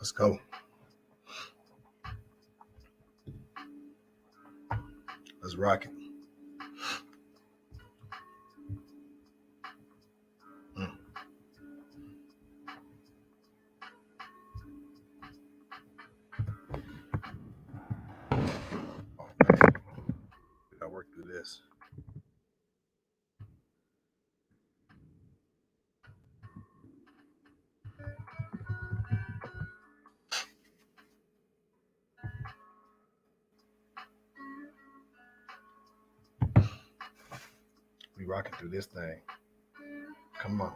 Let's go. Let's rock it. Oh, man. We gotta work through this. We rocking through this thing. Come on.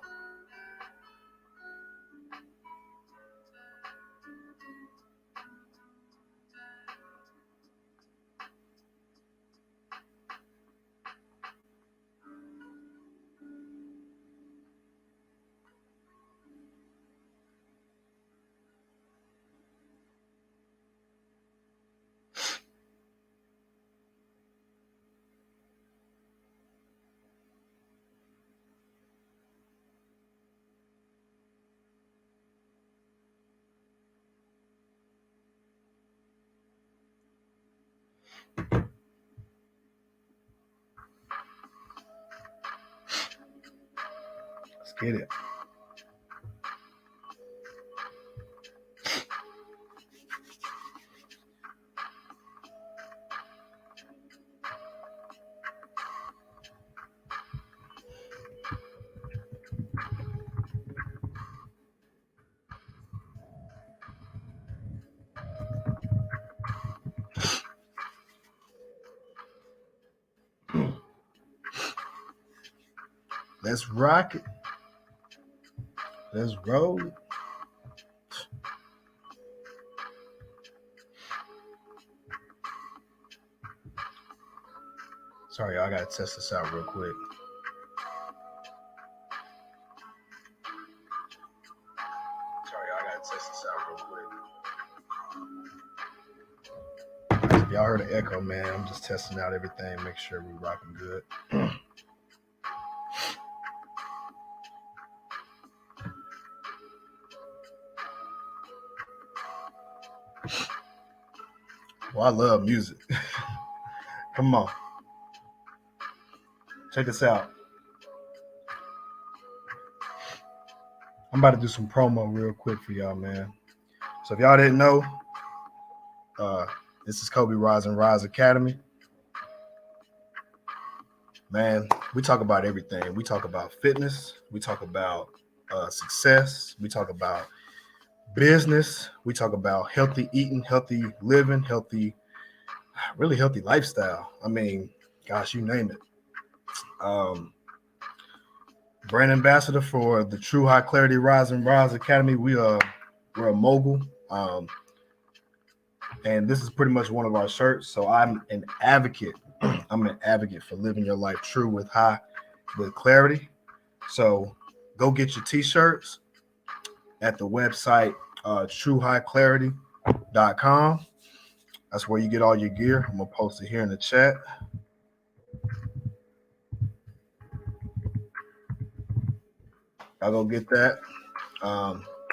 Let's get it. Let's rock it. Let's roll it. Sorry, y'all. I gotta test this out real quick. If y'all heard an echo, man, I'm just testing out everything, make sure we're rocking good. Well, I love music. Come on. Check this out. I'm about to do some promo real quick for y'all, man. So if y'all didn't know, this is Cobe Rise and Rise Academy. Man, we talk about everything. We talk about fitness. We talk about success. We talk about business. We talk about healthy eating, healthy living, really healthy lifestyle. I mean, gosh, you name it. Brand ambassador for the True High Clarity Rise and Rise Academy. We're a mogul. And this is pretty much one of our shirts. So I'm an advocate. I'm an advocate for living your life true with clarity. So go get your t-shirts at the website truehighclarity.com. That's where you get all your gear. I'm gonna post it here in the chat. I'll go get that.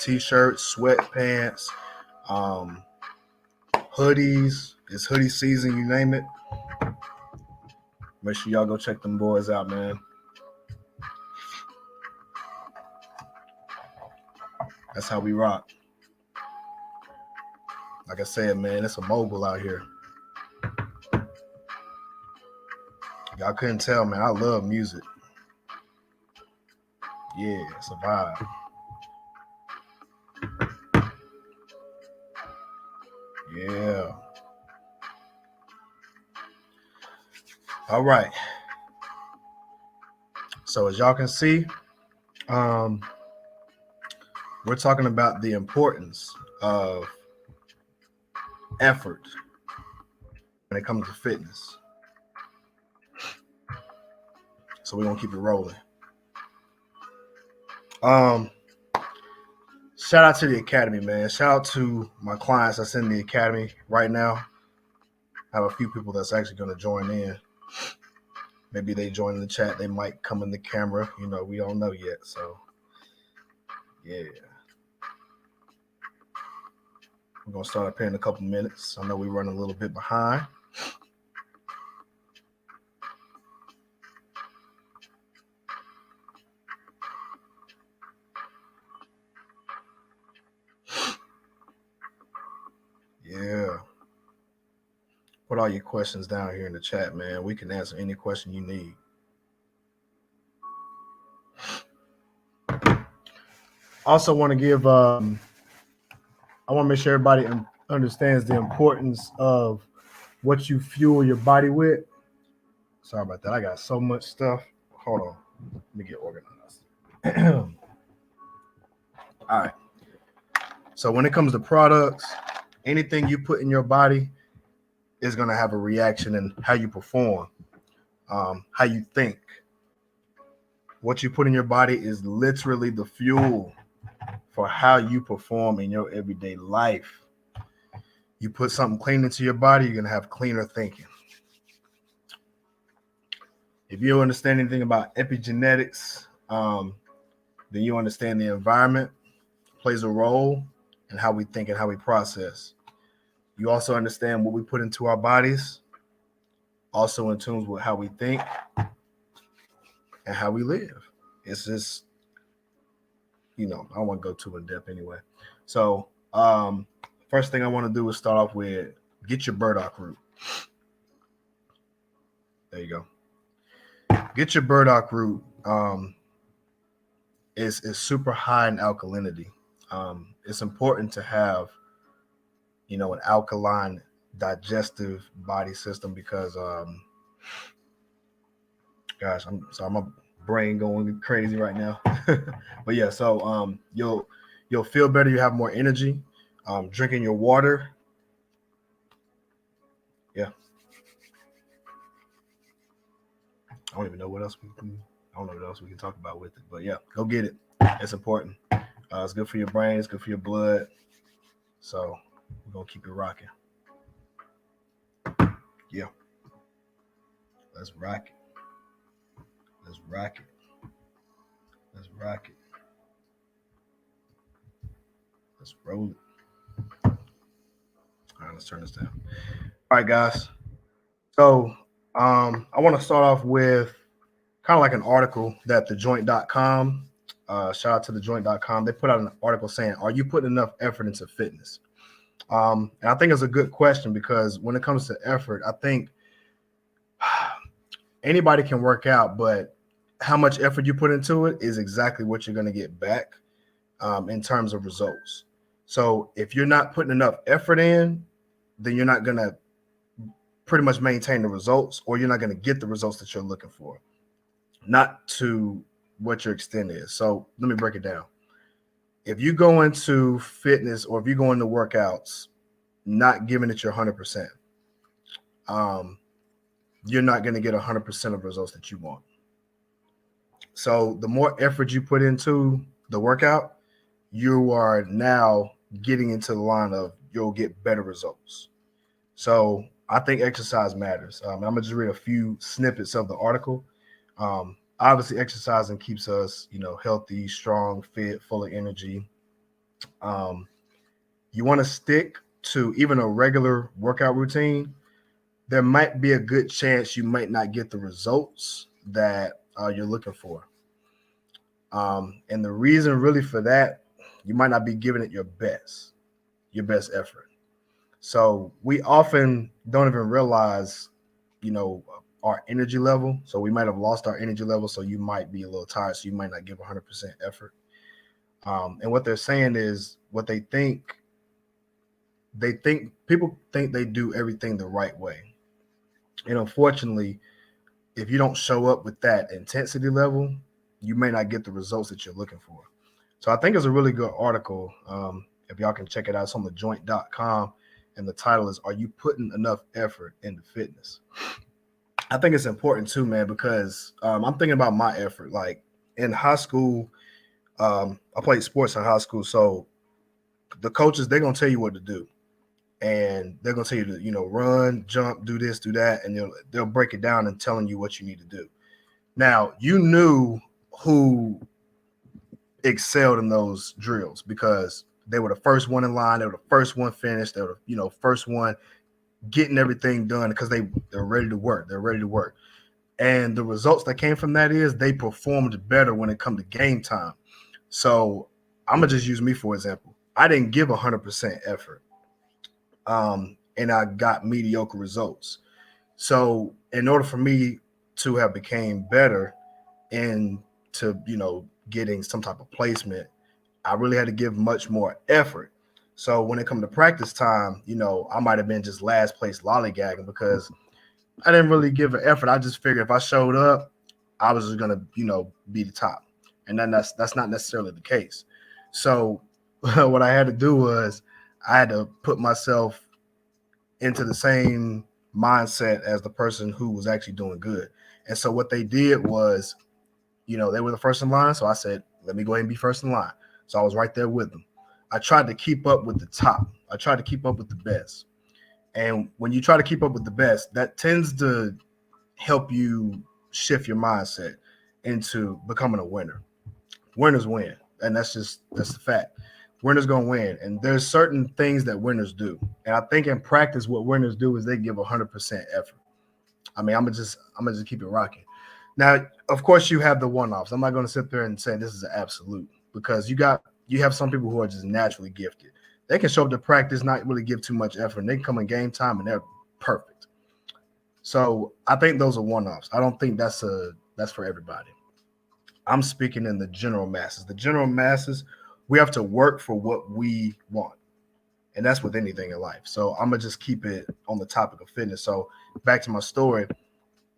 T-shirts, sweatpants, hoodies. It's hoodie season, you name it. Make sure y'all go check them boys out, man. That's how we rock. Like I said, man, it's a mogul out here. Y'all couldn't tell, man. I love music. Yeah, it's a vibe. Yeah. All right. So as y'all can see, we're talking about the importance of effort when it comes to fitness. So we're gonna keep it rolling. Shout out to the academy, man. Shout out to my clients that's in the academy right now. I have a few people that's actually going to join in. Maybe they join in the chat. They might come in the camera. You know, we don't know yet. So, yeah. We're gonna start up here in a couple minutes. I know we're running a little bit behind. Yeah. Put all your questions down here in the chat, man. We can answer any question you need. Also want to give I want to make sure everybody understands the importance of what you fuel your body with. Sorry about that. I got so much stuff. Hold on. Let me get organized. All right. So when it comes to products, anything you put in your body is going to have a reaction in how you perform, how you think. What you put in your body is literally the fuel for how you perform in your everyday life. You put something clean into your body, you're going to have cleaner thinking. If you understand anything about epigenetics, then you understand the environment plays a role in how we think and how we process. You also understand what we put into our bodies, also in tune with how we think and how we live. It's just, I don't want to go too in depth anyway. So first thing I want to do is start off with get your burdock root. There you go. Get your burdock root. Is super high in alkalinity. It's important to have, an alkaline digestive body system because, my brain going crazy right now. But yeah, so you'll feel better. You have more energy. Drinking your water. Yeah. I don't even know what else we can. I don't know what else we can talk about with it, but yeah, go get it. It's important. It's good for your brain. It's good for your blood. So we're gonna keep it rocking. Yeah. Let's rock it. Let's rock it. Let's rock it. Let's roll it. All right, let's turn this down. All right, guys. So I want to start off with kind of like an article that thejoint.com, shout out to thejoint.com. They put out an article saying, are you putting enough effort into fitness? And I think it's a good question because when it comes to effort, I think anybody can work out, but how much effort you put into it is exactly what you're going to get back in terms of results. So if you're not putting enough effort in, then you're not going to pretty much maintain the results, or you're not going to get the results that you're looking for, not to what your extent is. So let me break it down. If you go into fitness or if you go into workouts, not giving it your 100%, you're not going to get 100% of results that you want. So the more effort you put into the workout, you are now getting into the line of you'll get better results. So I think exercise matters. I'm going to just read a few snippets of the article. Obviously, exercising keeps us, healthy, strong, fit, full of energy. You want to stick to even a regular workout routine. There might be a good chance you might not get the results that you're looking for. And the reason really for that, you might not be giving it your best effort. So we often don't even realize, our energy level. So we might have lost our energy level. So you might be a little tired. So you might not give 100% effort. And what they're saying is what they think people think they do everything the right way. And unfortunately, if you don't show up with that intensity level, you may not get the results that you're looking for. So I think it's a really good article. If y'all can check it out, it's on thejoint.com. And the title is, are you putting enough effort into fitness? I think it's important too, man, because I'm thinking about my effort. Like in high school, I played sports in high school. So the coaches, they're going to tell you what to do. And they're going to tell you to, run, jump, do this, do that. And they'll break it down and telling you what you need to do. Now, you knew who excelled in those drills because They were the first one in line. They were the first one finished. They were, first one getting everything done because they're ready to work. They're ready to work. And the results that came from that is they performed better when it come to game time. So I'm gonna just use me for example. I didn't give 100% effort, and I got mediocre results. So in order for me to have became better and to getting some type of placement, I really had to give much more effort. So when it come to practice time, I might have been just last place lollygagging because I didn't really give an effort. I just figured if I showed up, I was just gonna, be the top, and then that's not necessarily the case. So what I had to do was I had to put myself into the same mindset as the person who was actually doing good. And so what they did was, they were the first in line. So I said, let me go ahead and be first in line. So I was right there with them. I tried to keep up with the top. I tried to keep up with the best. And when you try to keep up with the best, that tends to help you shift your mindset into becoming a winner. Winners win. And that's the fact. Winners going to win. And there's certain things that winners do. And I think in practice, what winners do is they give 100% effort. I mean, I'm gonna just keep it rocking. Now, of course, you have the one-offs. I'm not going to sit there and say this is an absolute because you have some people who are just naturally gifted. They can show up to practice, not really give too much effort, and they can come in game time and they're perfect. So I think those are one-offs. I don't think that's for everybody. I'm speaking in the general masses. The general masses, we have to work for what we want. And that's with anything in life. So I'm going to just keep it on the topic of fitness. So back to my story,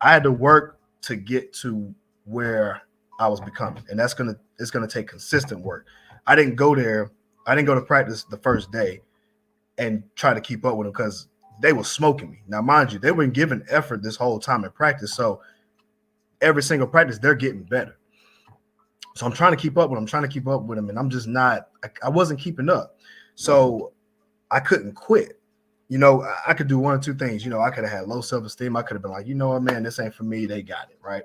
I had to work to get to where I was becoming. And it's going to take consistent work. I didn't go to practice the first day and try to keep up with them because they were smoking me. Now, mind you, they were giving effort this whole time in practice. So every single practice, they're getting better. So I'm trying to keep up with them. And I'm just not, I wasn't keeping up. So I couldn't quit. I could do one or two things. I could have had low self-esteem. I could have been like, what, man, this ain't for me. They got it, right?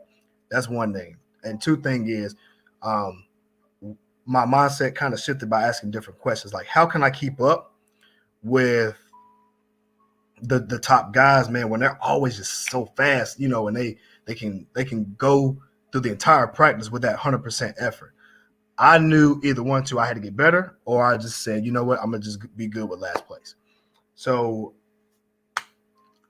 That's one thing. And two thing is, my mindset kind of shifted by asking different questions. Like, how can I keep up with the top guys, man, when they're always just so fast, and they can go through the entire practice with that 100% effort. I knew either one, two, I had to get better, or I just said, you know what, I'm gonna just be good with last place. So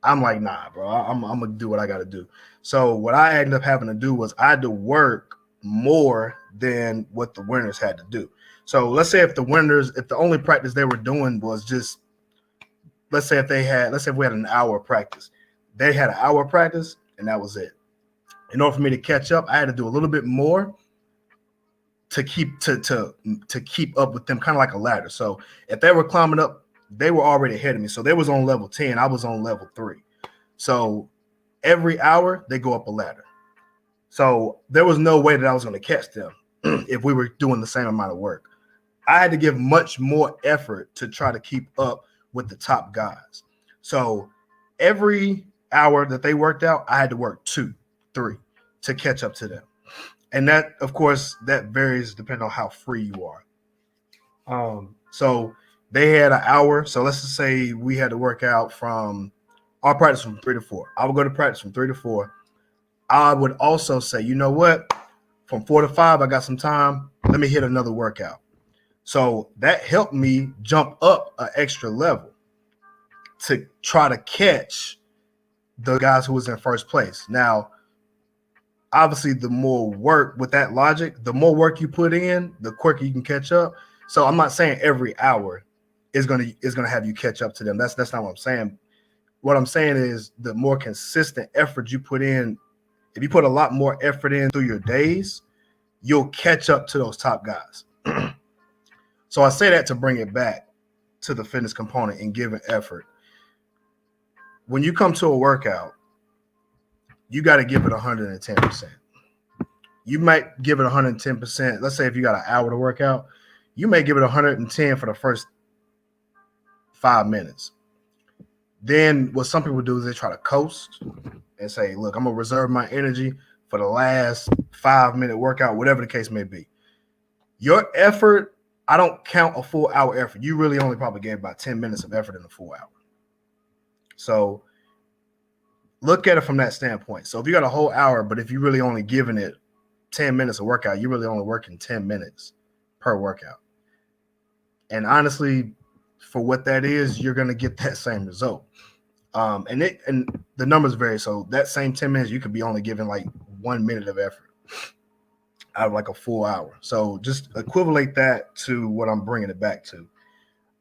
I'm like, nah, bro, I'm gonna do what I gotta do. So what I ended up having to do was I had to work more than what the winners had to do. So let's say if the only practice they were doing was just, let's say if we had an hour of practice, they had an hour of practice and that was it. In order for me to catch up, I had to do a little bit more to keep up with them, kind of like a ladder. So if they were climbing up, they were already ahead of me. So they was on level 10, I was on level 3. So every hour they go up a ladder. So there was no way that I was going to catch them if we were doing the same amount of work. I had to give much more effort to try to keep up with the top guys. So every hour that they worked out, I had to work 2, 3 to catch up to them. And that, of course, that varies depending on how free you are. So they had an hour. So let's just say we had to work out from our practice from 3 to 4. I would go to practice from 3 to 4. I would also say, you know what? From 4 to 5, I got some time. Let me hit another workout. So that helped me jump up an extra level to try to catch the guys who was in first place. Now, obviously, the more work with that logic, the more work you put in, the quicker you can catch up. So I'm not saying every hour is gonna have you catch up to them. That's not what I'm saying. What I'm saying is the more consistent effort you put in, if you put a lot more effort in through your days, you'll catch up to those top guys. So I say that to bring it back to the fitness component and giving effort. When you come to a workout, you got to give it 110%. You might give it 110%. Let's say if you got an hour to work out, you may give it 110 for the first 5 minutes. Then what some people do is they try to coast and say, look, I'm going to reserve my energy for the last 5-minute workout, whatever the case may be. Your effort, I don't count a full hour effort. You really only probably gave about 10 minutes of effort in a full hour. So look at it from that standpoint. So if you got a whole hour, but if you really only giving it 10 minutes of workout, you're really only working 10 minutes per workout. And honestly, for what that is, you're going to get that same result. And the numbers vary. So that same 10 minutes, you could be only giving like 1 minute of effort out of like a full hour. So just equivalent that to what I'm bringing it back to.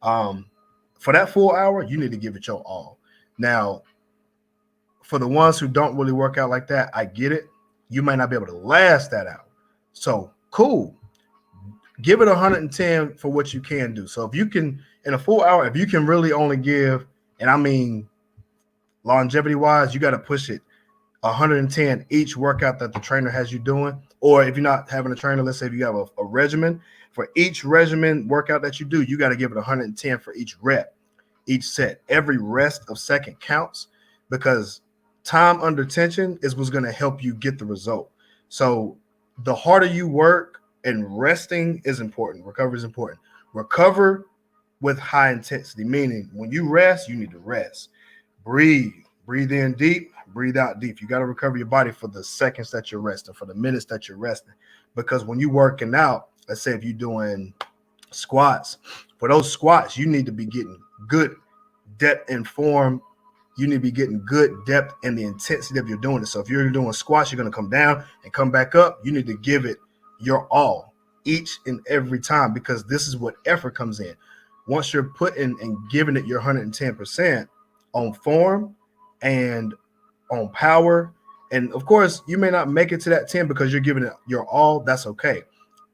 For that full hour, you need to give it your all. Now, for the ones who don't really work out like that, I get it. You might not be able to last that hour. So cool. Give it 110 for what you can do. So if you can, in a full hour, if you can really only give, and I mean longevity wise, you got to push it 110 each workout that the trainer has you doing. Or if you're not having a trainer, let's say if you have a regimen, for each regimen workout that you do, you got to give it 110 for each rep, each set. Every rest of second counts, because time under tension is what's going to help you get the result. So the harder you work, and resting is important. Recovery is important. Recover with high intensity, meaning when you rest, you need to rest. Breathe in deep, breathe out deep. You got to recover your body for the seconds that you're resting, for the minutes that you're resting. Because when you're working out, let's say if you're doing squats, for those squats, you need to be getting good depth and form. You need to be getting good depth and the intensity of your doing it. So if you're doing squats, you're going to come down and come back up. You need to give it your all each and every time, because this is what effort comes in. Once you're putting and giving it your 110% on form and on power, and of course you may not make it to that 10 because you're giving it your all. That's okay.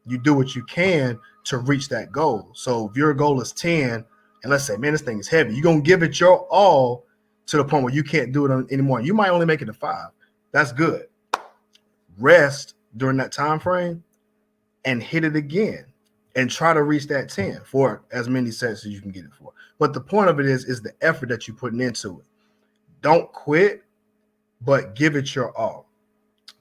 You do what you can to reach that goal. So if your goal is 10, and let's say, man, this thing is heavy, you're going to give it your all to the point where you can't do it anymore. You might only make it to 5. That's good. Rest during that time frame and hit it again and try to reach that 10 for as many sets as you can get it for. But the point of it is the effort that you're putting into it. Don't quit, but give it your all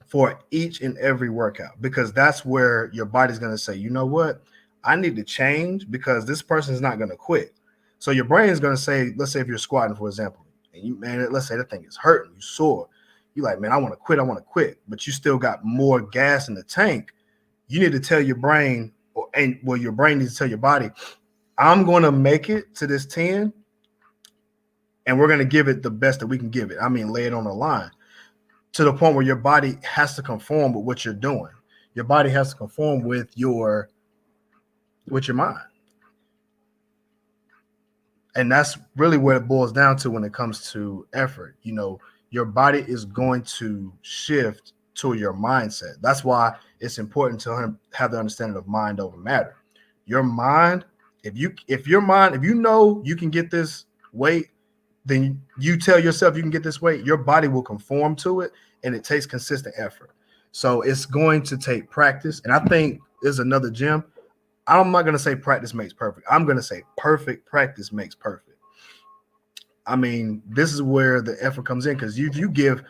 for each and every workout, because that's where your body's going to say, you know what, I need to change because this person is not going to quit. So your brain is going to say, let's say if you're squatting, for example, and you, man, let's say that thing is hurting, you sore. You're like, man, I want to quit, but you still got more gas in the tank. You need to tell your brain, your brain needs to tell your body, I'm going to make it to this 10, and we're going to give it the best that we can give it. I mean, lay it on the line to the point where your body has to conform with what you're doing. Your body has to conform with your mind. And that's really what it boils down to when it comes to effort. You know, your body is going to shift to your mindset. That's why it's important to have the understanding of mind over matter. Your mind, if you know you can get this weight, then you tell yourself you can get this weight, your body will conform to it, and it takes consistent effort. So it's going to take practice. And I think there's another gem. I'm not going to say practice makes perfect. I'm going to say perfect practice makes perfect. I mean, this is where the effort comes in, because if you give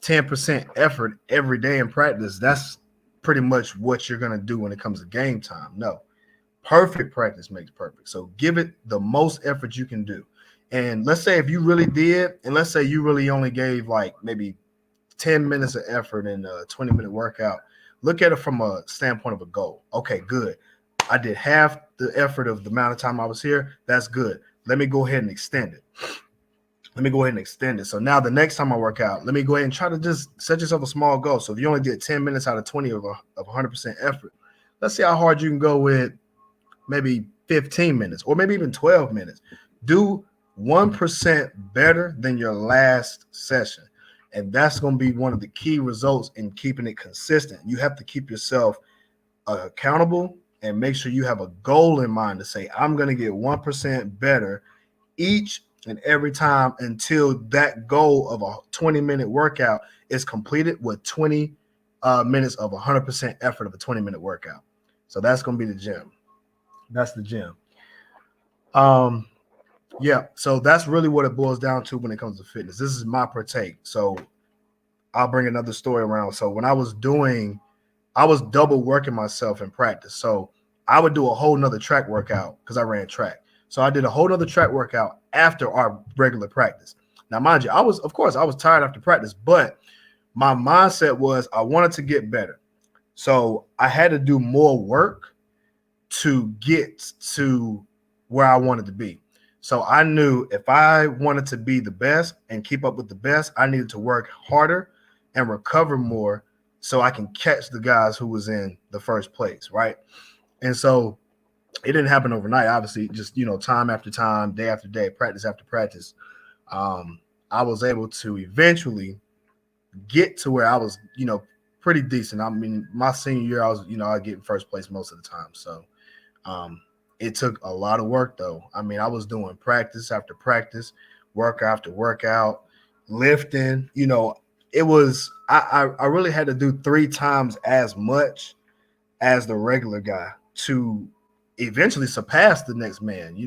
10% effort every day in practice, that's pretty much what you're going to do when it comes to game time. No, perfect practice makes perfect. So give it the most effort you can do. And let's say if you really did, and let's say you really only gave like maybe 10 minutes of effort in a 20-minute workout, look at it from a standpoint of a goal. Okay, good. I did half the effort of the amount of time I was here. That's good. Let me go ahead and extend it. So now the next time I work out, let me go ahead and try to just set yourself a small goal. So if you only did 10 minutes out of 20 of 100% effort, let's see how hard you can go with maybe 15 minutes or maybe even 12 minutes. Do 1% better than your last session. And that's going to be one of the key results in keeping it consistent. You have to keep yourself accountable and make sure you have a goal in mind to say, I'm going to get 1% better each and every time until that goal of a 20-minute workout is completed with 20 minutes of 100% effort of a 20-minute workout. So that's going to be the gym. That's the gym. Yeah, so that's really what it boils down to when it comes to fitness. This is my partake. So I'll bring another story around. So when I was double working myself in practice. So I would do a whole nother track workout because I ran track. So I did a whole nother track workout after our regular practice. Now, mind you, I was tired after practice, but my mindset was I wanted to get better. So I had to do more work to get to where I wanted to be. So I knew if I wanted to be the best and keep up with the best, I needed to work harder and recover more so I can catch the guys who was in the first place, right? And so it didn't happen overnight. Obviously, just time after time, day after day, practice after practice. I was able to eventually get to where I was, pretty decent. I mean, my senior year, I get in first place most of the time. So it took a lot of work, though. I mean, I was doing practice after practice, workout after workout, lifting. It was I really had to do 3 times as much as the regular guy to eventually surpass the next man.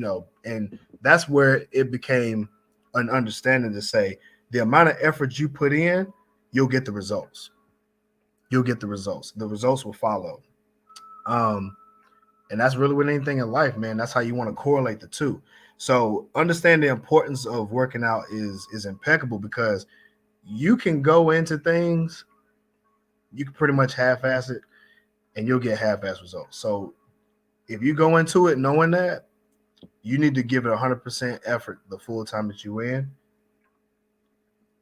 And that's where it became an understanding to say the amount of effort you put in, you'll get the results. You'll get the results. The results will follow. And that's really with anything in life, man. That's how you want to correlate the two. So understand the importance of working out is impeccable because you can go into things, you can pretty much half-ass it, and you'll get half-ass results. So if you go into it knowing that, you need to give it 100% effort the full time that you in,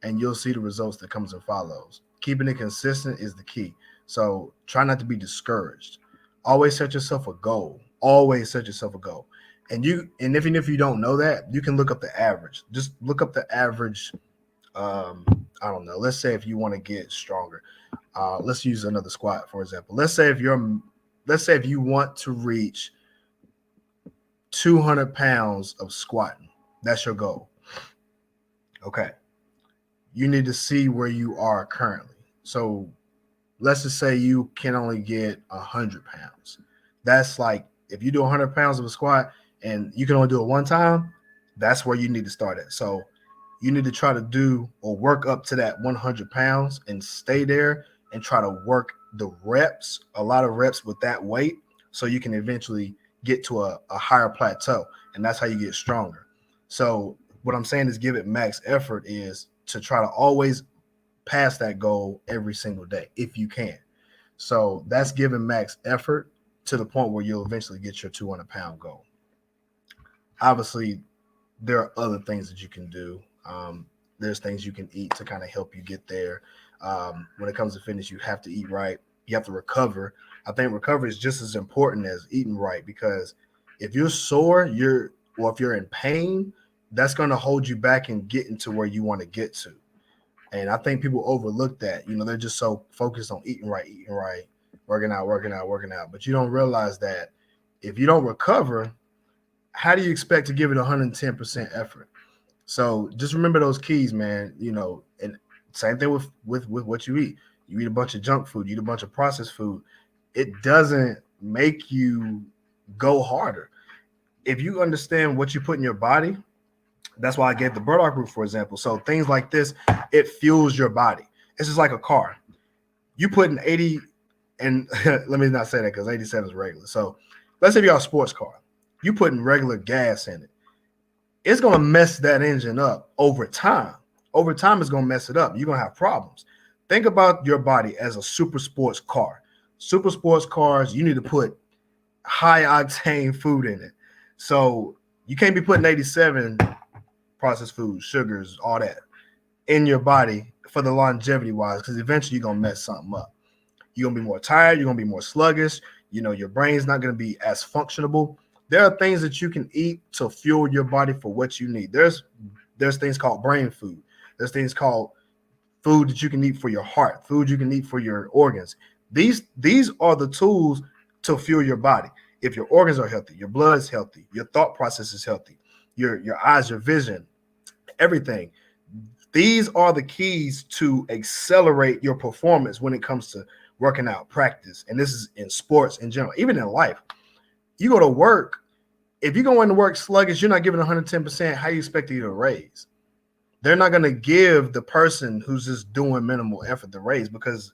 and you'll see the results that comes and follows. Keeping it consistent is the key. So try not to be discouraged. Always set yourself a goal. Always set yourself a goal. And even if you don't know that, you can look up the average. Just look up the average. I don't know. Let's say if you want to get stronger, let's use another squat for example. Let's say if you want to reach 200 pounds of squatting, that's your goal. Okay. You need to see where you are currently. So let's just say you can only get 100 pounds. That's like if you do 100 pounds of a squat and you can only do it one time, that's where you need to start at. So you need to try to do or work up to that 100 pounds and stay there and try to work the reps, a lot of reps with that weight, so you can eventually get to a higher plateau. And that's how you get stronger. So what I'm saying is give it max effort is to try to always pass that goal every single day if you can. So that's giving max effort to the point where you'll eventually get your 200-pound goal. Obviously, there are other things that you can do. There's things you can eat to kind of help you get there. When it comes to fitness, you have to eat right. You have to recover. I think recovery is just as important as eating right because if you're sore, if you're in pain, that's going to hold you back in getting to where you want to get to. And I think people overlook that. They're just so focused on eating right, working out. But you don't realize that if you don't recover, how do you expect to give it 110% effort? So just remember those keys, man. And same thing with what you eat. You eat a bunch of junk food, you eat a bunch of processed food. It doesn't make you go harder. If you understand what you put in your body, that's why I gave the burdock root, for example. So things like this, it fuels your body. It's just like a car. You put an 80, and let me not say that because 87 is regular. So let's say you got a sports car. You put in regular gas in it. It's going to mess that engine up over time. Over time, it's going to mess it up. You're going to have problems. Think about your body as a super sports car. Super sports cars, you need to put high octane food in it. So you can't be putting 87 processed foods, sugars, all that in your body for the longevity wise, because eventually you're going to mess something up. You're going to be more tired. You're going to be more sluggish. Your brain's not going to be as functionable. There are things that you can eat to fuel your body for what you need. There's things called brain food. There's things called food that you can eat for your heart, food you can eat for your organs. These are the tools to fuel your body. If your organs are healthy, your blood is healthy, your thought process is healthy, your eyes, your vision, everything. These are the keys to accelerate your performance when it comes to working out, practice. And this is in sports in general, even in life. You go to work. If you go into work sluggish, you're not giving 110%. How you expect to get a raise? They're not going to give the person who's just doing minimal effort the raise because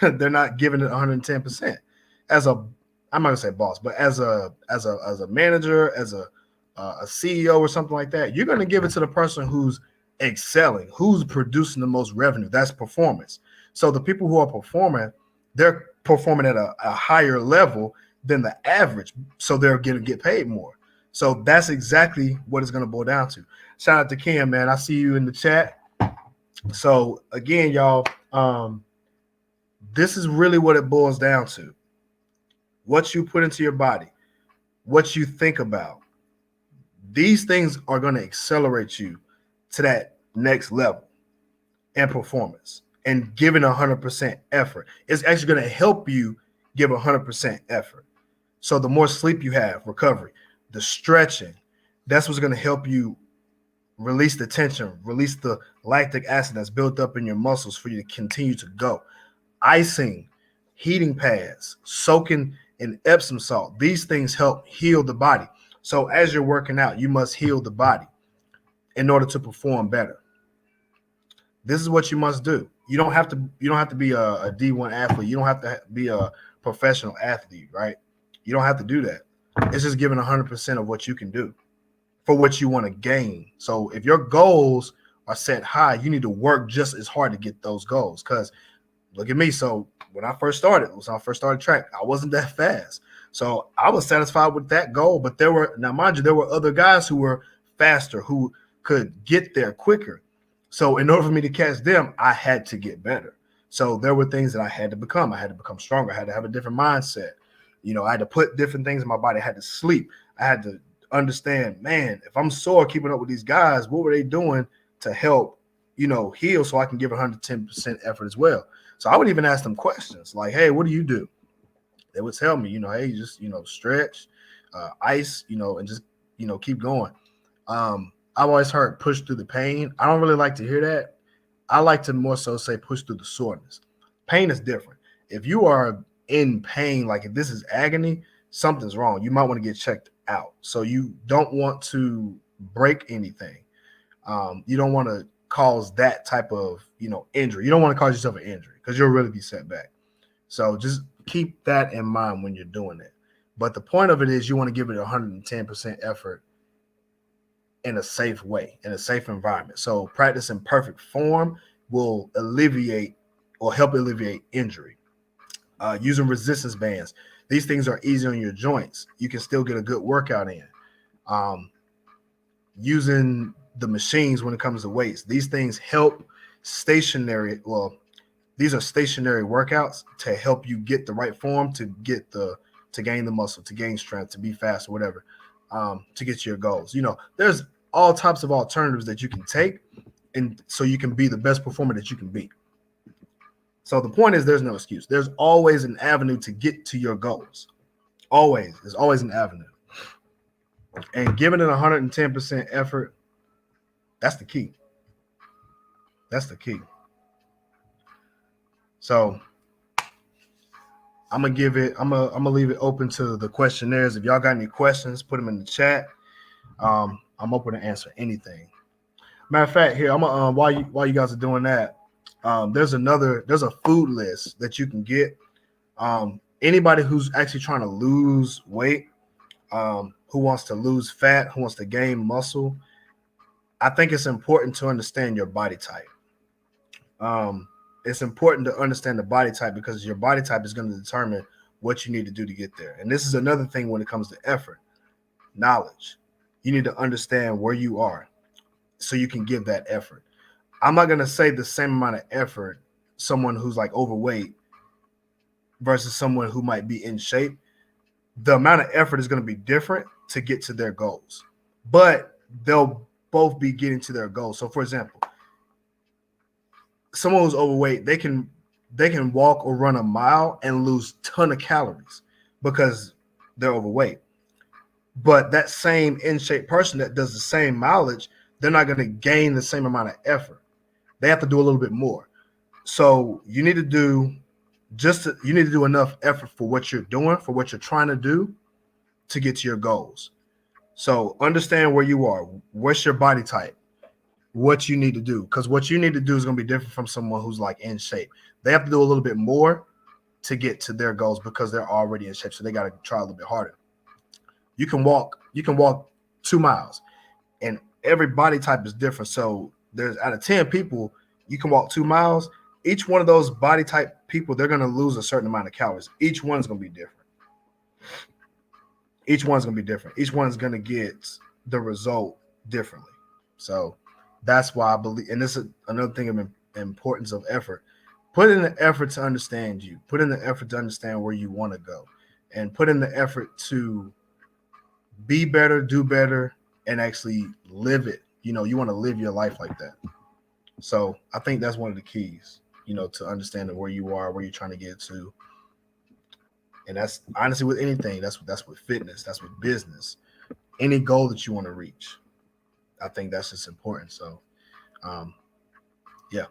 they're not giving it 110%. I'm not gonna say boss, but as a manager, as a CEO or something like that, you're gonna give it to the person who's excelling, who's producing the most revenue. That's performance. So the people who are performing, they're performing at a higher level than the average, so they're gonna get paid more. So that's exactly what it's gonna boil down to. Shout out to Ken, man. I see you in the chat. So again, y'all, this is really what it boils down to. What you put into your body, what you think about. These things are going to accelerate you to that next level and performance, and giving 100% effort. It's actually going to help you give 100% effort. So the more sleep you have, recovery, the stretching, that's what's going to help you release the tension, release the lactic acid that's built up in your muscles for you to continue to go. Icing, heating pads, soaking in Epsom salt. These things help heal the body. So as you're working out, you must heal the body in order to perform better. This is what you must do. You don't have to be a D1 athlete. You don't have to be a professional athlete, right? You don't have to do that. It's just giving 100% of what you can do for what you want to gain. So if your goals are set high, you need to work just as hard to get those goals. Because look at me. So when I first started track, I wasn't that fast. So I was satisfied with that goal. But mind you, there were other guys who were faster, who could get there quicker. So in order for me to catch them, I had to get better. So there were things that I had to become. I had to become stronger. I had to have a different mindset. I had to put different things in my body. I had to sleep. I had to understand, man, if I'm sore keeping up with these guys, what were they doing to help, heal so I can give 110% effort as well. So I would even ask them questions like, hey, what do you do? They would tell me, hey, just, stretch, ice, and just, keep going. I've always heard push through the pain. I don't really like to hear that. I like to more so say push through the soreness. Pain is different. If you are in pain, like if this is agony, something's wrong. You might want to get checked out. So you don't want to break anything. You don't want to cause that type of, injury. You don't want to cause yourself an injury because you'll really be set back. So just keep that in mind when you're doing it. But the point of it is you want to give it 110% effort in a safe way, in a safe environment. So practicing perfect form will alleviate or help alleviate injury. Using resistance bands. These things are easy on your joints. You can still get a good workout in. Using the machines when it comes to weights. These things help stationary. Well, these are stationary workouts to help you get the right form, to gain the muscle, to gain strength, to be fast, or whatever, to get to your goals. There's all types of alternatives that you can take, and so you can be the best performer that you can be. So the point is, there's no excuse. There's always an avenue to get to your goals. Always. There's always an avenue. And giving it 110% effort, that's the key. That's the key. So I'm gonna leave it open to the questionnaires. If y'all got any questions, put them in the chat. I'm open to answer anything. Matter of fact, here I'm gonna while you guys are doing that, there's a food list that you can get. Anybody who's actually trying to lose weight, who wants to lose fat, who wants to gain muscle, I think it's important to understand your body type. It's important to understand the body type because your body type is going to determine what you need to do to get there. And this is another thing when it comes to effort, knowledge. You need to understand where you are so you can give that effort. I'm not going to say the same amount of effort someone who's like overweight versus someone who might be in shape. The amount of effort is going to be different to get to their goals, but they'll both be getting to their goals. So for example, someone who's overweight, they can walk or run a mile and lose a ton of calories because they're overweight. But that same in shape person that does the same mileage, they're not going to gain the same amount of effort. They have to do a little bit more. So you need to do enough effort for what you're doing, for what you're trying to do to get to your goals. So understand where you are. What's your body type? What you need to do, because what you need to do is going to be different from someone who's like in shape. They have to do a little bit more to get to their goals because they're already in shape. So they got to try a little bit harder. You can walk 2 miles, and every body type is different. So there's out of 10 people, you can walk 2 miles. Each one of those body type people, they're going to lose a certain amount of calories. Each one's going to be different. Each one's going to be different. Each one's going to get the result differently. So that's why I believe, and this is another thing of importance of effort. Put in the effort to understand you. Put in the effort to understand where you want to go, and put in the effort to be better, do better, and actually live it. You want to live your life like that. So I think that's one of the keys, to understanding where you are, where you're trying to get to. And that's honestly with anything. That's with fitness. That's with business. Any goal that you want to reach. I think that's just important. So, yeah.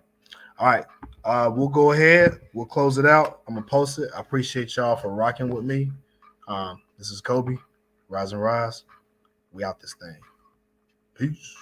All right. We'll go ahead. We'll close it out. I'm going to post it. I appreciate y'all for rocking with me. This is Cobe. Rise and Rise. We out this thing. Peace.